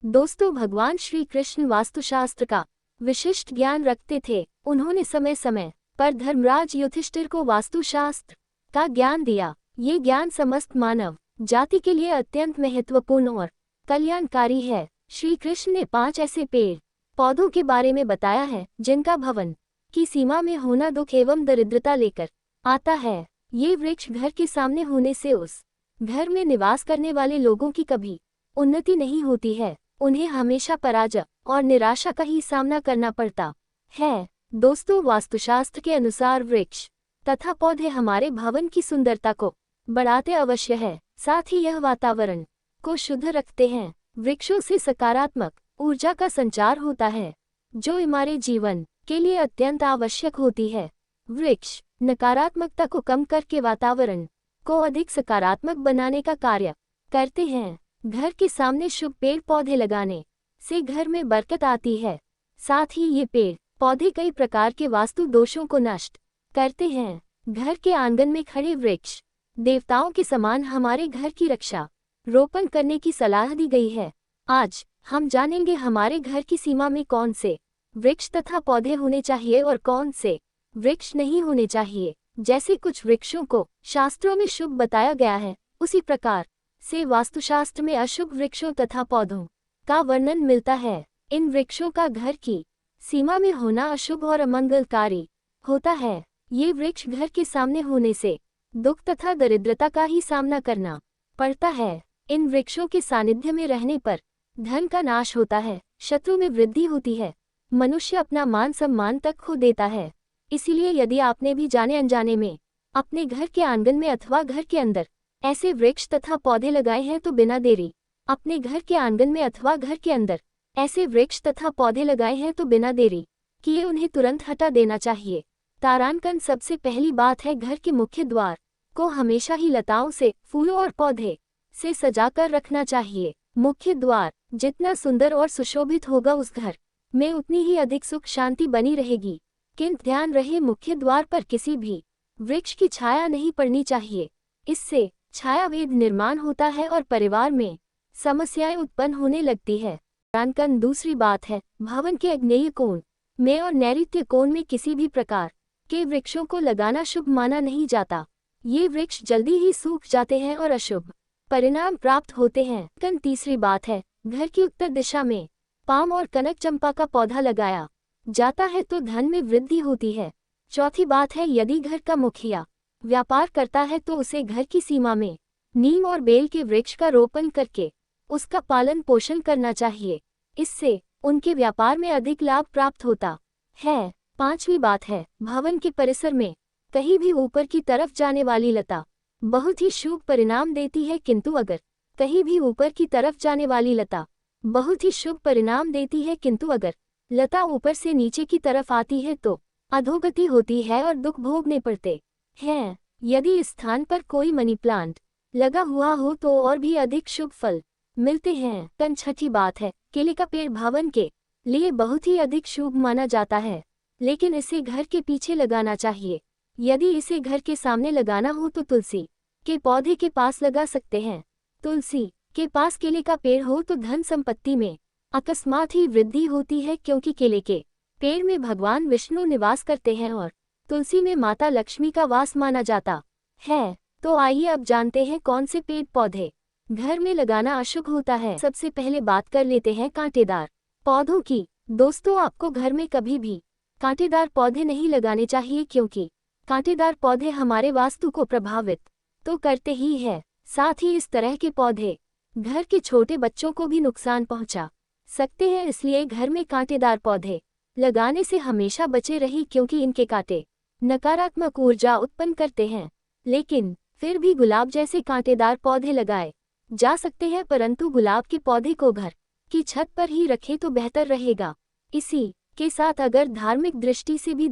दोस्तों, भगवान श्री कृष्ण वास्तुशास्त्र का विशिष्ट ज्ञान रखते थे। उन्होंने समय समय पर धर्मराज युधिष्ठिर को वास्तुशास्त्र का ज्ञान दिया। ये ज्ञान समस्त मानव जाति के लिए अत्यंत महत्वपूर्ण और कल्याणकारी है। श्री कृष्ण ने 5 ऐसे पेड़ पौधों के बारे में बताया है जिनका भवन की सीमा में होना दुख एवं दरिद्रता लेकर आता है। ये वृक्ष घर के सामने होने से उस घर में निवास करने वाले लोगों की कभी उन्नति नहीं होती है। उन्हें हमेशा पराजय और निराशा का ही सामना करना पड़ता है। दोस्तों, वास्तुशास्त्र के अनुसार वृक्ष तथा पौधे हमारे भवन की सुंदरता को बढ़ाते अवश्य है, साथ ही यह वातावरण को शुद्ध रखते हैं। वृक्षों से सकारात्मक ऊर्जा का संचार होता है, जो हमारे जीवन के लिए अत्यंत आवश्यक होती है। वृक्ष नकारात्मकता को कम करके वातावरण को अधिक सकारात्मक बनाने का कार्य करते हैं। घर के सामने शुभ पेड़ पौधे लगाने से घर में बरकत आती है। साथ ही ये पेड़ पौधे कई प्रकार के वास्तु दोषों को नष्ट करते हैं। घर के आंगन में खड़े वृक्ष देवताओं के समान हमारे घर की रक्षा रोपण करने की सलाह दी गई है। आज हम जानेंगे हमारे घर की सीमा में कौन से वृक्ष तथा पौधे होने चाहिए और कौन से वृक्ष नहीं होने चाहिए। जैसे कुछ वृक्षों को शास्त्रों में शुभ बताया गया है, उसी प्रकार से वास्तुशास्त्र में अशुभ वृक्षों तथा पौधों का वर्णन मिलता है। इन वृक्षों का घर की सीमा में होना अशुभ और अमंगलकारी होता है। ये वृक्ष घर के सामने होने से दुख तथा दरिद्रता का ही सामना करना पड़ता है। इन वृक्षों के सानिध्य में रहने पर धन का नाश होता है, शत्रु में वृद्धि होती है, मनुष्य अपना मान सम्मान तक खो देता है। इसीलिए यदि आपने भी जाने अनजाने में अपने घर के आंगन में अथवा घर के अंदर ऐसे वृक्ष तथा पौधे लगाए हैं तो बिना देरी अपने घर के आंगन में अथवा घर के अंदर ऐसे वृक्ष तथा पौधे लगाए हैं तो बिना देरी किए उन्हें तुरंत हटा देना चाहिए। तारांकन सबसे पहली बात है, घर के मुख्य द्वार को हमेशा ही लताओं से, फूलों और पौधे से सजाकर रखना चाहिए। मुख्य द्वार जितना सुंदर और सुशोभित होगा उस घर में उतनी ही अधिक सुख शांति बनी रहेगी। किंतु ध्यान रहे, मुख्य द्वार पर किसी भी वृक्ष की छाया नहीं पड़नी चाहिए। इससे छायावेद निर्माण होता है और परिवार में समस्याएं उत्पन्न होने लगती है। तारांकन दूसरी बात है, भवन के आग्नेय कोण में और नैऋत्य कोण में किसी भी प्रकार के वृक्षों को लगाना शुभ माना नहीं जाता। ये वृक्ष जल्दी ही सूख जाते हैं और अशुभ परिणाम प्राप्त होते हैं। तीसरी बात है, घर की उत्तर दिशा में पाम और कनक चंपा का पौधा लगाया जाता है तो धन में वृद्धि होती है। चौथी बात है, यदि घर का मुखिया व्यापार करता है तो उसे घर की सीमा में नीम और बेल के वृक्ष का रोपण करके उसका पालन पोषण करना चाहिए। इससे उनके व्यापार में अधिक लाभ प्राप्त होता है। पांचवी बात है, भवन के परिसर में कहीं भी ऊपर की तरफ जाने वाली लता बहुत ही शुभ परिणाम देती है, किंतु अगर कहीं भी ऊपर की तरफ जाने वाली लता बहुत ही शुभ परिणाम देती है, किंतु अगर लता ऊपर से नीचे की तरफ आती है तो अधोगति होती है और दुख भोगने पड़ते हैं। यदि इस स्थान पर कोई मनी प्लांट लगा हुआ हो तो और भी अधिक शुभ फल मिलते हैं। छठी बात है, केले का पेड़ भवन के लिए बहुत ही अधिक शुभ माना जाता है, लेकिन इसे घर के पीछे लगाना चाहिए। यदि इसे घर के सामने लगाना हो तो तुलसी के पौधे के पास लगा सकते हैं। तुलसी के पास केले का पेड़ हो तो धन संपत्ति में अकस्मात ही वृद्धि होती है, क्योंकि केले के पेड़ में भगवान विष्णु निवास करते हैं और तुलसी में माता लक्ष्मी का वास माना जाता है। तो आइए अब जानते हैं कौन से पेड़ पौधे घर में लगाना अशुभ होता है। सबसे पहले बात कर लेते हैं कांटेदार पौधों की। दोस्तों, आपको घर में कभी भी कांटेदार पौधे नहीं लगाने चाहिए, क्योंकि कांटेदार पौधे हमारे वास्तु को प्रभावित तो करते ही है, साथ ही इस तरह के पौधे घर के छोटे बच्चों को भी नुकसान पहुंचा सकते हैं। इसलिए घर में कांटेदार पौधे लगाने से हमेशा बचे रहिए, क्योंकि इनके कांटे नकारात्मक ऊर्जा उत्पन्न करते हैं। लेकिन फिर भी गुलाब जैसे कांटेदार पौधे लगाए जा सकते हैं, परंतु गुलाब के पौधे को घर की छत पर ही रखें तो बेहतर रहेगा। इसी के साथ अगर धार्मिक दृष्टि से भी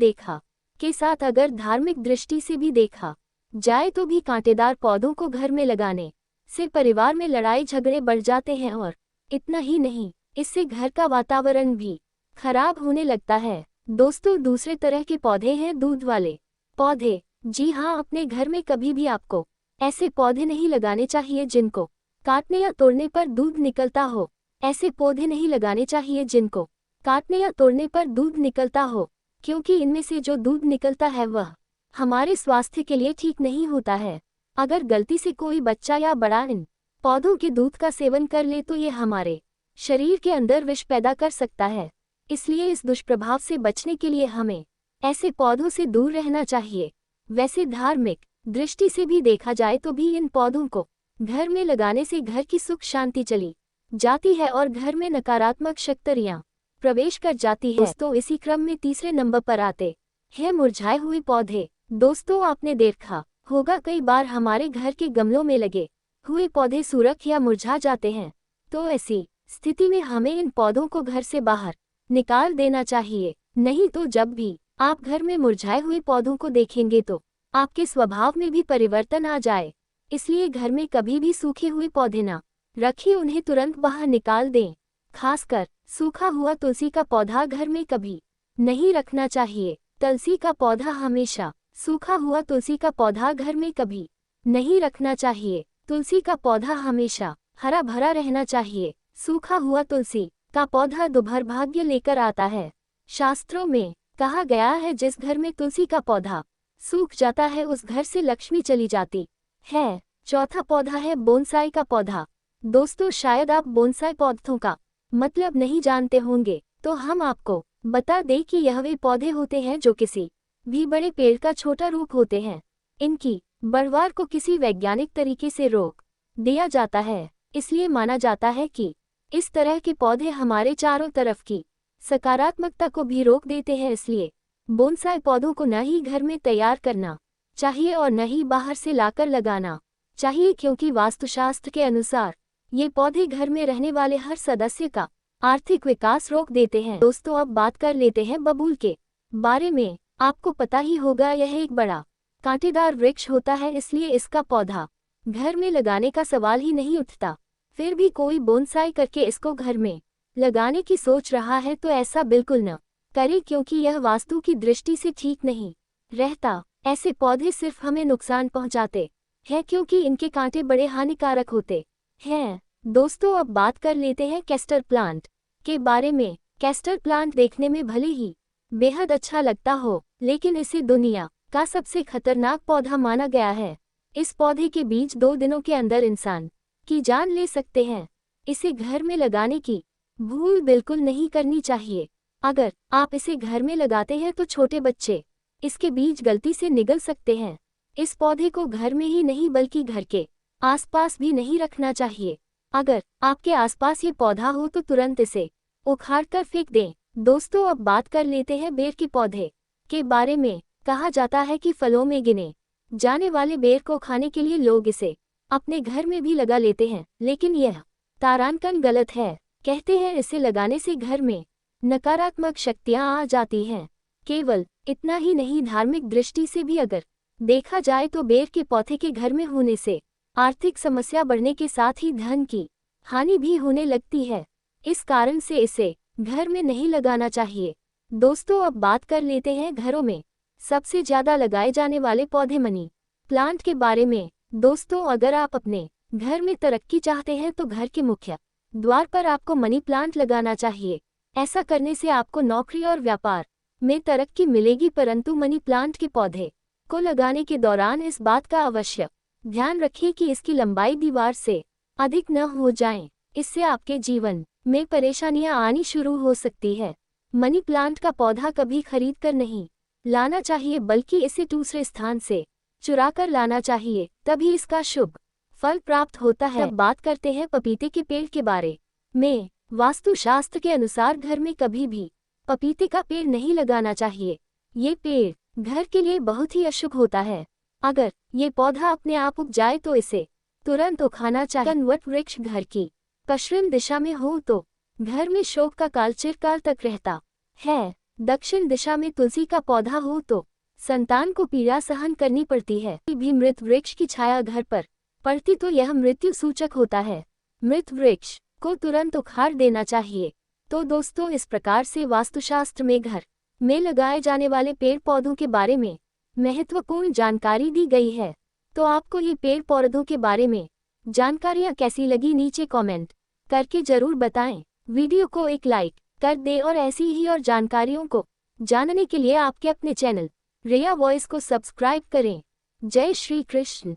देखा जाए तो भी कांटेदार पौधों को घर में लगाने से परिवार में लड़ाई झगड़े बढ़ जाते हैं, और इतना ही नहीं, इससे घर का वातावरण भी खराब होने लगता है। दोस्तों, दूसरे तरह के पौधे हैं दूध वाले पौधे। जी हाँ, अपने घर में कभी भी आपको ऐसे पौधे नहीं लगाने चाहिए जिनको काटने या तोड़ने पर दूध निकलता हो। ऐसे पौधे नहीं लगाने चाहिए जिनको काटने या तोड़ने पर दूध निकलता हो, क्योंकि इनमें से जो दूध निकलता है वह हमारे स्वास्थ्य के लिए ठीक नहीं होता है। अगर गलती से कोई बच्चा या बड़ा इन पौधों के दूध का सेवन कर ले तो ये हमारे शरीर के अंदर विष पैदा कर सकता है। इसलिए इस दुष्प्रभाव से बचने के लिए हमें ऐसे पौधों से दूर रहना चाहिए। वैसे धार्मिक दृष्टि से भी देखा जाए तो भी इन पौधों को घर में लगाने से घर की सुख शांति चली जाती है और घर में नकारात्मक शक्तियां प्रवेश कर जाती है। दोस्तों, इसी क्रम में तीसरे नंबर पर आते हैं मुरझाए हुए पौधे। दोस्तों, आपने देखा होगा कई बार हमारे घर के गमलों में लगे हुए पौधे सूरख या मुरझा जाते हैं। तो ऐसी स्थिति में हमें इन पौधों को घर से बाहर निकाल देना चाहिए। नहीं तो जब भी आप घर में मुरझाए हुए पौधों को देखेंगे तो आपके स्वभाव में भी परिवर्तन आ जाए। इसलिए घर में कभी भी सूखे हुए पौधे ना रखिए, उन्हें तुरंत बाहर निकाल दें। खासकर सूखा हुआ तुलसी का पौधा घर में कभी नहीं रखना चाहिए। तुलसी का पौधा हमेशा सूखा हुआ तुलसी का पौधा घर में कभी नहीं रखना चाहिए। तुलसी का पौधा हमेशा हरा भरा रहना चाहिए। सूखा हुआ तुलसी का पौधा दुर्भाग्य लेकर आता है। शास्त्रों में कहा गया है जिस घर में तुलसी का पौधा सूख जाता है उस घर से लक्ष्मी चली जाती है। चौथा पौधा है बोनसाई का पौधा। दोस्तों, शायद आप बोनसाई पौधों का मतलब नहीं जानते होंगे, तो हम आपको बता दें कि यह वे पौधे होते हैं जो किसी भी बड़े पेड़ का छोटा रूप होते हैं। इनकी बढ़वार को किसी वैज्ञानिक तरीके से रोक दिया जाता है। इसलिए माना जाता है कि इस तरह के पौधे हमारे चारों तरफ की सकारात्मकता को भी रोक देते हैं। इसलिए बोनसाई पौधों को न ही घर में तैयार करना चाहिए और न ही बाहर से लाकर लगाना चाहिए, क्योंकि वास्तुशास्त्र के अनुसार ये पौधे घर में रहने वाले हर सदस्य का आर्थिक विकास रोक देते हैं। दोस्तों, अब बात कर लेते हैं बबूल के बारे में। आपको पता ही होगा यह एक बड़ा कांटेदार वृक्ष होता है, इसलिए इसका पौधा घर में लगाने का सवाल ही नहीं उठता। फिर भी कोई बोनसाई करके इसको घर में लगाने की सोच रहा है तो ऐसा बिल्कुल न करे, क्योंकि यह वास्तु की दृष्टि से ठीक नहीं रहता। ऐसे पौधे सिर्फ हमें नुकसान पहुंचाते हैं, क्योंकि इनके कांटे बड़े हानिकारक होते हैं। दोस्तों, अब बात कर लेते हैं कैस्टर प्लांट के बारे में। कैस्टर प्लांट देखने में भले ही बेहद अच्छा लगता हो, लेकिन इसे दुनिया का सबसे खतरनाक पौधा माना गया है। इस पौधे के बीज 2 दिनों के अंदर इंसान की जान ले सकते हैं। इसे घर में लगाने की भूल बिल्कुल नहीं करनी चाहिए। अगर आप इसे घर में लगाते हैं तो छोटे बच्चे इसके बीज गलती से निगल सकते हैं। इस पौधे को घर में ही नहीं बल्कि घर के आसपास भी नहीं रखना चाहिए। अगर आपके आसपास ये पौधा हो तो तुरंत इसे उखाड़कर फेंक दें। दोस्तों, अब बात कर लेते हैं बेर के पौधे के बारे में। कहा जाता है कि फलों में गिने जाने वाले बेर को खाने के लिए लोग इसे अपने घर में भी लगा लेते हैं, लेकिन यह तारांकन गलत है। कहते हैं इसे लगाने से घर में नकारात्मक शक्तियां आ जाती हैं। केवल इतना ही नहीं, धार्मिक दृष्टि से भी अगर देखा जाए तो बेर के पौधे के घर में होने से आर्थिक समस्या बढ़ने के साथ ही धन की हानि भी होने लगती है। इस कारण से इसे घर में नहीं लगाना चाहिए। दोस्तों, अब बात कर लेते हैं घरों में सबसे ज्यादा लगाए जाने वाले पौधे मनी प्लांट के बारे में। दोस्तों, अगर आप अपने घर में तरक्की चाहते हैं तो घर के मुख्य द्वार पर आपको मनी प्लांट लगाना चाहिए। ऐसा करने से आपको नौकरी और व्यापार में तरक्की मिलेगी, परंतु मनी प्लांट के पौधे को लगाने के दौरान इस बात का अवश्य ध्यान रखिए कि इसकी लंबाई दीवार से अधिक न हो जाए। इससे आपके जीवन में परेशानियां आनी शुरू हो सकती है। मनी प्लांट का पौधा कभी खरीद कर नहीं लाना चाहिए, बल्कि इसे दूसरे स्थान से चुरा कर लाना चाहिए, तभी इसका शुभ फल प्राप्त होता है। अब बात करते हैं पपीते के पेड़ के बारे में। वास्तुशास्त्र के अनुसार घर में कभी भी पपीते का पेड़ नहीं लगाना चाहिए। ये पेड़ घर के लिए बहुत ही अशुभ होता है। अगर ये पौधा अपने आप उग जाए तो इसे तुरंत उखाना चाहिए। वट वृक्ष घर की पश्चिम दिशा में हो तो घर में शोक का काल चिरकाल तक रहता है। दक्षिण दिशा में तुलसी का पौधा हो तो संतान को पीड़ा सहन करनी पड़ती है। भी मृत वृक्ष की छाया घर पर पड़ती तो यह मृत्यु सूचक होता है। मृत वृक्ष को तुरंत उखाड़ देना चाहिए। तो दोस्तों, इस प्रकार से वास्तुशास्त्र में घर में लगाए जाने वाले पेड़ पौधों के बारे में महत्वपूर्ण जानकारी दी गई है। तो आपको ये पेड़ पौधों के बारे में जानकारियाँ कैसी लगी, नीचे कमेंट करके जरूर बताएं। वीडियो को एक लाइक कर दे और ऐसी ही और जानकारियों को जानने के लिए आपके अपने चैनल रिया वॉइस को सब्सक्राइब करें। जय श्री कृष्ण।